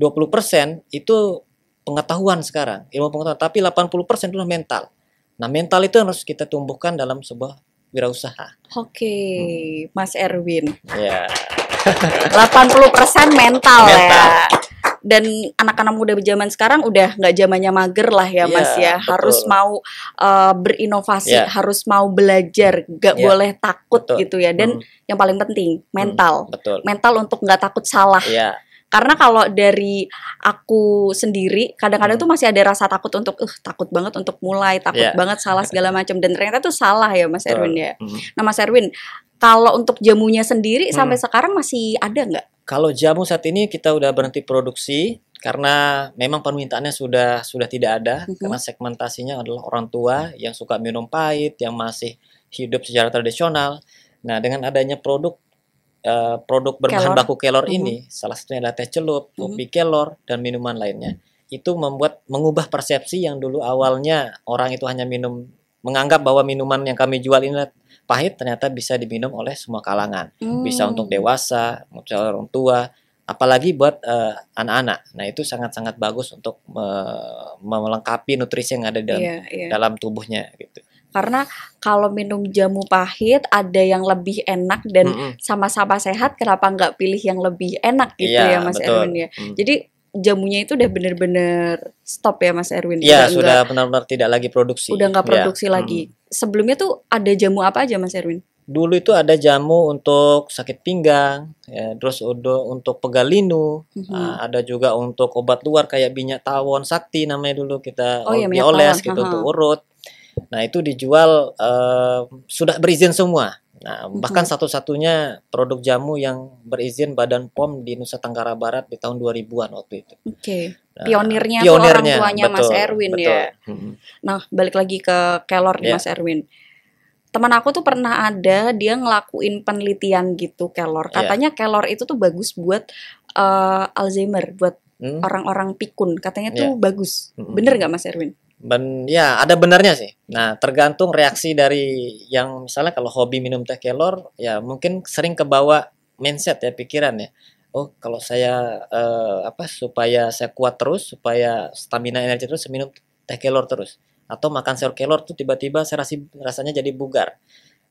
20% itu pengetahuan sekarang, ilmu pengetahuan, tapi 80% adalah mental. Nah, mental itu harus kita tumbuhkan dalam sebuah wirausaha. Oke, Mas Erwin. Ya. 80% mental ya. Dan anak-anak muda zaman sekarang udah nggak zamannya mager lah ya Mas ya. Betul. Harus mau berinovasi, Ya. harus mau belajar, nggak Ya. boleh takut Betul. gitu ya. Dan yang paling penting mental, Betul. mental untuk nggak takut salah. Ya. Karena kalau dari aku sendiri, kadang-kadang tuh masih ada rasa takut untuk, takut banget untuk mulai, takut Ya. banget salah segala macam. Dan ternyata tuh salah ya Mas Betul. Erwin ya. Nah Mas Erwin, kalau untuk jamunya sendiri sampai sekarang masih ada nggak? Kalau jamu saat ini kita udah berhenti produksi karena memang permintaannya sudah tidak ada, karena segmentasinya adalah orang tua yang suka minum pahit, yang masih hidup secara tradisional. Nah, dengan adanya produk berbahan Kelor. baku kelor ini, salah satunya adalah teh celup, kopi kelor, dan minuman lainnya. Itu mengubah persepsi yang dulu awalnya orang itu hanya menganggap bahwa minuman yang kami jual ini pahit, ternyata bisa diminum oleh semua kalangan. Bisa untuk dewasa, untuk orang tua, apalagi buat anak-anak. Nah, itu sangat-sangat bagus untuk melengkapi nutrisi yang ada dalam tubuhnya gitu. Karena kalau minum jamu pahit ada yang lebih enak dan sama-sama sehat, kenapa nggak pilih yang lebih enak gitu ya Mas betul. Erwin ya. Jadi jamunya itu udah bener-bener stop ya Mas Erwin. Iya, sudah benar-benar tidak lagi produksi. Udah nggak produksi lagi. Sebelumnya tuh ada jamu apa aja Mas Erwin? Dulu itu ada jamu untuk sakit pinggang, ya, terus untuk pegal linu, ada juga untuk obat luar kayak minyak tawon sakti namanya dulu kita dioles gitu untuk urut. Nah, itu dijual sudah berizin semua. Nah, bahkan satu-satunya produk jamu yang berizin Badan POM di Nusa Tenggara Barat di tahun 2000-an waktu itu. Oke. Pionirnya tuh orang tuanya Mas Erwin ya. Nah, balik lagi ke kelor nih Mas Erwin. Teman aku tuh pernah ada dia ngelakuin penelitian gitu kelor. Katanya kelor itu tuh bagus buat Alzheimer, buat orang-orang pikun. Katanya tuh bagus. Bener nggak Mas Erwin? Ya, ada benarnya sih. Nah, tergantung reaksi dari yang misalnya kalau hobi minum teh kelor, ya mungkin sering kebawa mindset ya, pikiran ya. Oh, kalau saya supaya saya kuat terus, supaya stamina energi terus, saya minum teh kelor terus. Atau makan sayur kelor tuh tiba-tiba saya rasanya jadi bugar.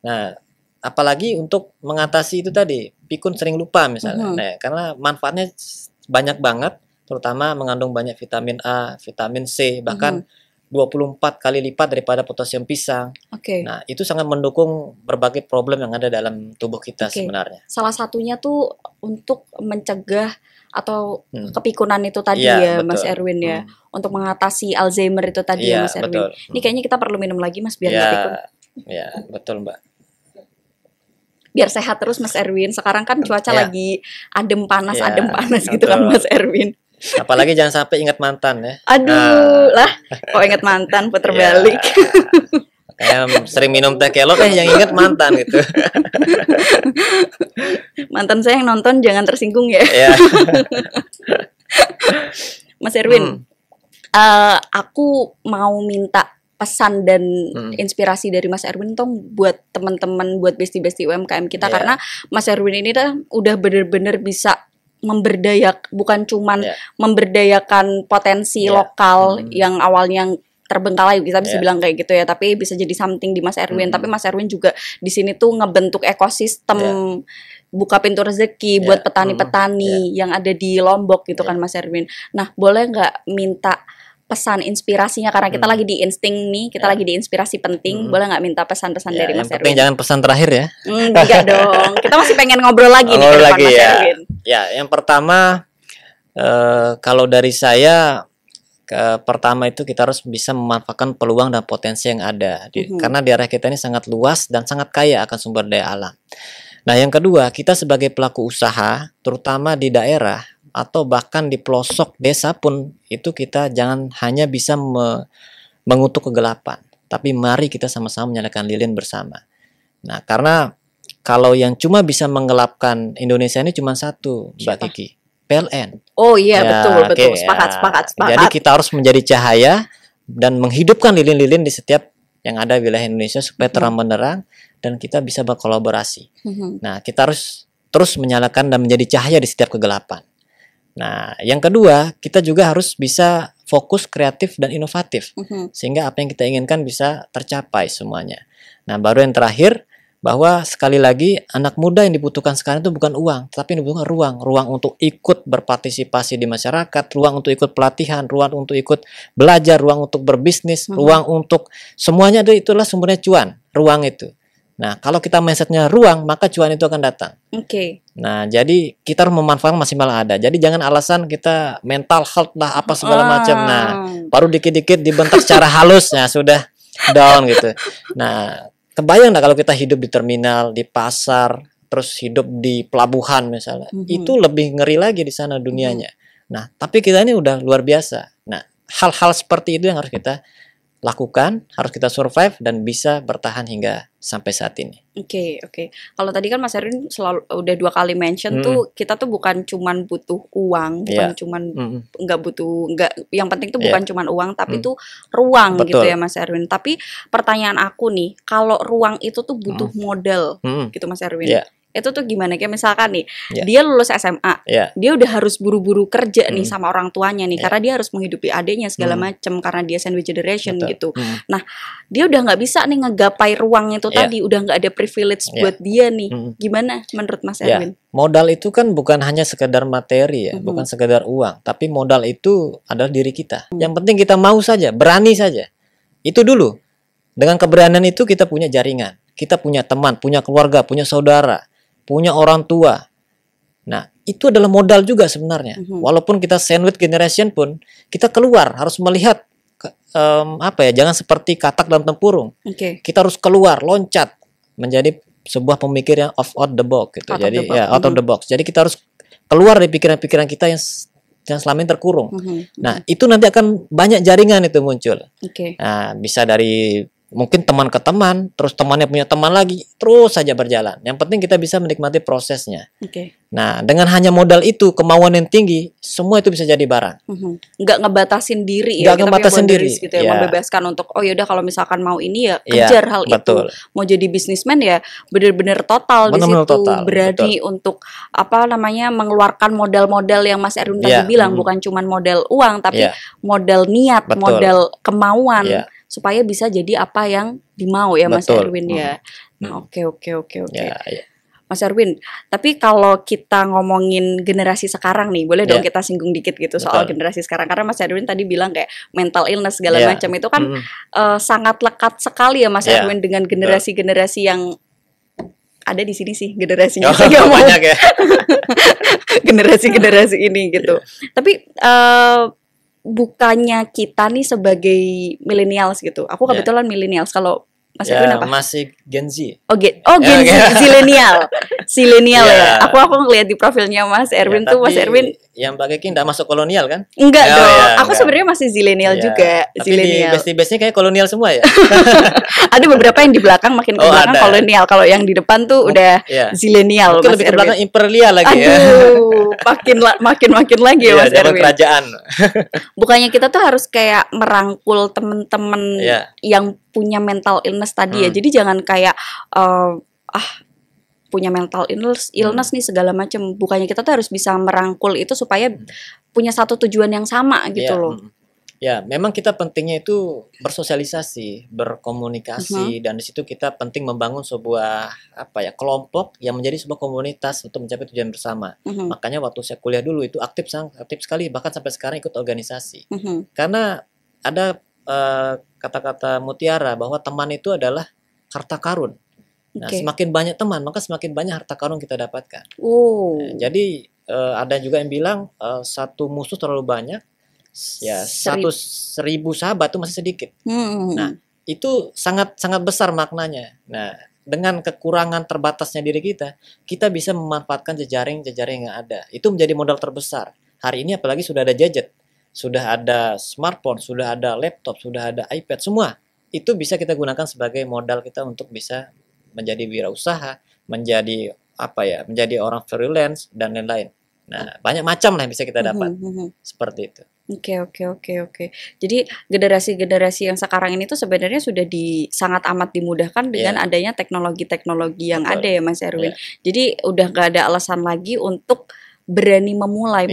Nah, apalagi untuk mengatasi itu tadi, pikun sering lupa misalnya. Nah, karena manfaatnya banyak banget, terutama mengandung banyak vitamin A, vitamin C, bahkan 24 kali lipat daripada potasium pisang. Nah, itu sangat mendukung berbagai problem yang ada dalam tubuh kita sebenarnya. Salah satunya tuh untuk mencegah atau kepikunan itu tadi ya, Mas Erwin ya. Untuk mengatasi Alzheimer itu tadi ya, Mas Erwin. Ini kayaknya kita perlu minum lagi Mas biar nggak pikun. Ya, betul Mbak. Biar sehat terus Mas Erwin. Sekarang kan cuaca lagi adem panas gitu kan Mas Erwin. Apalagi jangan sampai ingat mantan ya. Aduh lah, kok ingat mantan puter balik. kayak sering minum teh kelor yang inget mantan gitu. Mantan saya yang nonton jangan tersinggung ya. Ya. Mas Erwin, aku mau minta pesan dan inspirasi dari Mas Erwin tuh buat teman-teman, buat bestie-bestie UMKM kita, karena Mas Erwin ini tuh udah bener-bener bisa bukan cuman memberdayakan potensi lokal yang awalnya terbengkalai, kita bisa bilang kayak gitu ya, tapi bisa jadi something di Mas Erwin. Tapi Mas Erwin juga di sini tuh ngebentuk ekosistem, buka pintu rezeki buat petani-petani yang ada di Lombok gitu kan Mas Erwin. Nah, boleh nggak minta pesan inspirasinya, karena kita lagi di insting nih, kita lagi di inspirasi penting, boleh nggak minta pesan-pesan dari Mas Erwin? Jangan pesan terakhir ya. Enggak dong, kita masih pengen ngobrol lagi nih ke depan Mas Erwin. Ya, yang pertama kalau dari saya, pertama itu kita harus bisa memanfaatkan peluang dan potensi yang ada, karena daerah kita ini sangat luas dan sangat kaya akan sumber daya alam. Nah, yang kedua, kita sebagai pelaku usaha, terutama di daerah atau bahkan di pelosok desa pun, itu kita jangan hanya bisa mengutuk kegelapan, tapi mari kita sama-sama menyalakan lilin bersama. Nah, karena kalau yang cuma bisa menggelapkan Indonesia ini cuma satu, Mbak Kiki, PLN. Oh iya, betul, sepakat. Jadi kita harus menjadi cahaya dan menghidupkan lilin-lilin di setiap yang ada wilayah Indonesia supaya terang benderang dan kita bisa berkolaborasi. Nah, kita harus terus menyalakan dan menjadi cahaya di setiap kegelapan. Nah, yang kedua, kita juga harus bisa fokus kreatif dan inovatif, sehingga apa yang kita inginkan bisa tercapai semuanya. Nah, baru yang terakhir, bahwa sekali lagi anak muda yang dibutuhkan sekarang itu bukan uang, tapi yang dibutuhkan ruang untuk ikut berpartisipasi di masyarakat, ruang untuk ikut pelatihan, ruang untuk ikut belajar, ruang untuk berbisnis, ruang untuk semuanya itulah sumbernya cuan, ruang itu. Nah, kalau kita mindsetnya ruang, maka cuan itu akan datang. Nah, jadi kita harus memanfaatkan maksimal ada. Jadi jangan alasan kita mental health lah apa segala macam. Nah, baru dikit-dikit dibentak secara halus, ya sudah down gitu. Nah, kebayang nggak kalau kita hidup di terminal, di pasar, terus hidup di pelabuhan misalnya, itu lebih ngeri lagi di sana dunianya. Nah, tapi kita ini udah luar biasa. Nah, hal-hal seperti itu yang harus kita lakukan, harus kita survive dan bisa bertahan hingga sampai saat ini. Oke. Kalau tadi kan Mas Erwin selalu udah 2 kali mention tuh kita tuh bukan cuman butuh uang, bukan cuman yang penting tuh bukan cuman uang, tapi tuh ruang. Betul. Gitu ya Mas Erwin. Tapi pertanyaan aku nih, kalau ruang itu tuh butuh modal gitu Mas Erwin. Itu tuh gimana? Kayak misalkan nih, dia lulus SMA, dia udah harus buru-buru kerja nih sama orang tuanya nih, karena dia harus menghidupi adiknya segala macem, karena dia sandwich generation gitu. Nah, dia udah nggak bisa nih ngegapai ruang itu tadi, udah nggak ada privilege buat dia nih. Gimana menurut Mas Erwin? Modal itu kan bukan hanya sekedar materi ya, bukan sekedar uang, tapi modal itu adalah diri kita. Yang penting kita mau saja, berani saja. Itu dulu. Dengan keberanian itu kita punya jaringan, kita punya teman, punya keluarga, punya saudara, punya orang tua. Nah, itu adalah modal juga sebenarnya. Walaupun kita sandwich generation pun, kita keluar harus melihat jangan seperti katak dalam tempurung. Kita harus keluar, loncat menjadi sebuah pemikir yang out the box gitu. Out of the box. Jadi kita harus keluar dari pikiran-pikiran kita yang selama ini terkurung. Nah, itu nanti akan banyak jaringan itu muncul. Nah, bisa dari mungkin teman ke teman, terus temannya punya teman lagi, terus saja berjalan. Yang penting kita bisa menikmati prosesnya. Nah, dengan hanya modal itu, kemauan yang tinggi, semua itu bisa jadi barang. Nggak ngebatasin diri ya, nggak ngebatasin diri, gitu ya, membebaskan untuk yaudah kalau misalkan mau ini ya kejar hal itu. Mau jadi bisnismen ya bener-bener total di situ, berani untuk mengeluarkan modal-modal yang Mas Erwin tadi bilang, bukan cuma modal uang, tapi modal niat, modal kemauan. Supaya bisa jadi apa yang dimau ya Mas Erwin ya. Nah, oke. Mas Erwin, tapi kalau kita ngomongin generasi sekarang nih, boleh dong kita singgung dikit gitu soal generasi sekarang, karena Mas Erwin tadi bilang kayak mental illness segala macam itu kan sangat lekat sekali ya Mas Erwin dengan generasi-generasi yang ada di sini sih generasinya banyak ya. Generasi-generasi ini gitu. Tapi bukannya kita nih sebagai millennials gitu. Aku kebetulan millennials. Kalau Mas Erwin apa? Masih Gen Z. Gen Z, zilenial. Zilenial ya. Aku ngelihat di profilnya Mas Erwin tuh, Mas Erwin yang Mbak Kiki nggak masuk kolonial kan? Enggak Oh, dong. ya, Aku enggak. sebenarnya masih zilenial Iya. juga. Tapi di Zilenial. besti-bestinya kayak kolonial semua ya? Ada beberapa yang di belakang makin ke Oh, belakang ada. kolonial. Kalau yang di depan tuh udah Iya. zilenial, Mungkin Mas lebih ke Erwin. belakang imperial lagi ya. Aduh, makin lagi ya Iya, Mas zaman Erwin. kerajaan. Bukannya kita tuh harus kayak merangkul temen-temen Iya. yang punya mental illness tadi ya. Hmm. Jadi jangan kayak punya mental illness nih segala macam. Bukannya kita tuh harus bisa merangkul itu supaya punya satu tujuan yang sama gitu Iya, loh. Ya, memang kita pentingnya itu bersosialisasi, berkomunikasi, dan di situ kita penting membangun sebuah kelompok yang menjadi sebuah komunitas untuk mencapai tujuan bersama. Mhm, Makanya waktu saya kuliah dulu itu aktif sekali, bahkan sampai sekarang ikut organisasi. mhm. Karena ada kata-kata mutiara bahwa teman itu adalah harta karun. Nah, Oke. semakin banyak teman, maka semakin banyak harta karun kita dapatkan. Oh. Jadi ada juga yang bilang satu musuh terlalu banyak, ya Serib- 100.000 sahabat itu masih sedikit. Hmm. Nah, itu sangat sangat besar maknanya. Nah, dengan kekurangan terbatasnya diri kita bisa memanfaatkan jejaring-jejaring yang ada. Itu menjadi modal terbesar. Hari ini apalagi sudah ada gadget, sudah ada smartphone, sudah ada laptop, sudah ada iPad, semua itu bisa kita gunakan sebagai modal kita untuk bisa menjadi wirausaha, menjadi orang freelance dan lain-lain. Nah, banyak macam lah yang bisa kita dapat. Seperti itu. Oke. Jadi generasi-generasi yang sekarang ini tuh sebenarnya sudah sangat amat dimudahkan dengan adanya teknologi-teknologi yang Betul. ada ya Mas Erwin. Iya. Jadi udah gak ada alasan lagi untuk berani memulai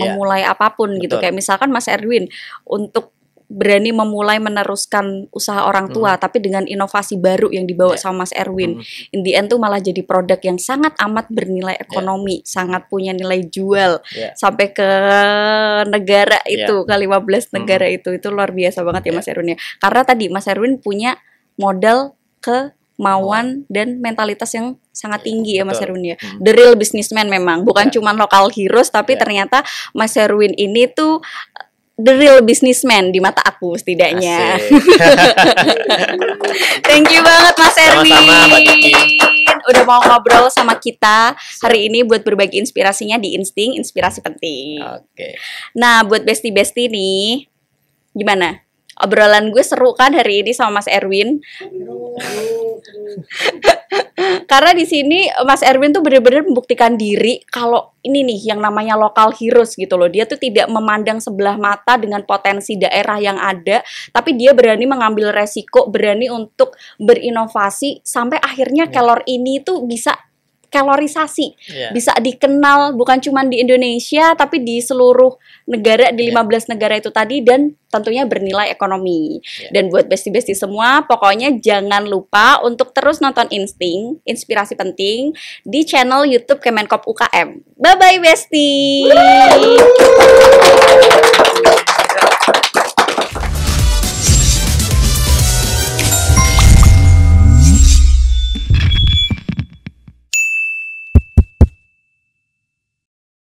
apapun gitu. Betul. Kayak misalkan Mas Erwin untuk berani memulai meneruskan usaha orang tua tapi dengan inovasi baru yang dibawa sama Mas Erwin. In the end tuh malah jadi produk yang sangat amat bernilai ekonomi, sangat punya nilai jual sampai ke negara itu, ke 15 negara itu luar biasa banget ya Mas Erwin ya. Karena tadi Mas Erwin punya modal kemauan dan mentalitas yang sangat tinggi ya Mas Erwin ya. The real businessman memang, bukan cuman local heroes tapi ternyata Mas Erwin ini tuh the real businessman di mata aku setidaknya. Thank you banget Mas Erwin. Sama-sama, Mbak Kiki. Udah mau ngobrol sama kita hari ini buat berbagi inspirasinya di Insting, inspirasi penting. Oke. Nah, buat bestie-bestie nih, gimana? Obrolan gue seru kan hari ini sama Mas Erwin? Karena di sini Mas Erwin tuh benar-benar membuktikan diri kalau ini nih yang namanya local heroes gitu loh. Dia tuh tidak memandang sebelah mata dengan potensi daerah yang ada, tapi dia berani mengambil resiko, berani untuk berinovasi sampai akhirnya Kelor ini tuh bisa kalorisasi, bisa dikenal bukan cuma di Indonesia tapi di seluruh negara, di 15 negara itu tadi, dan tentunya bernilai ekonomi. Dan buat bestie-bestie semua, pokoknya jangan lupa untuk terus nonton Insting, inspirasi penting di channel YouTube Kemenkop UKM. Bye bye bestie.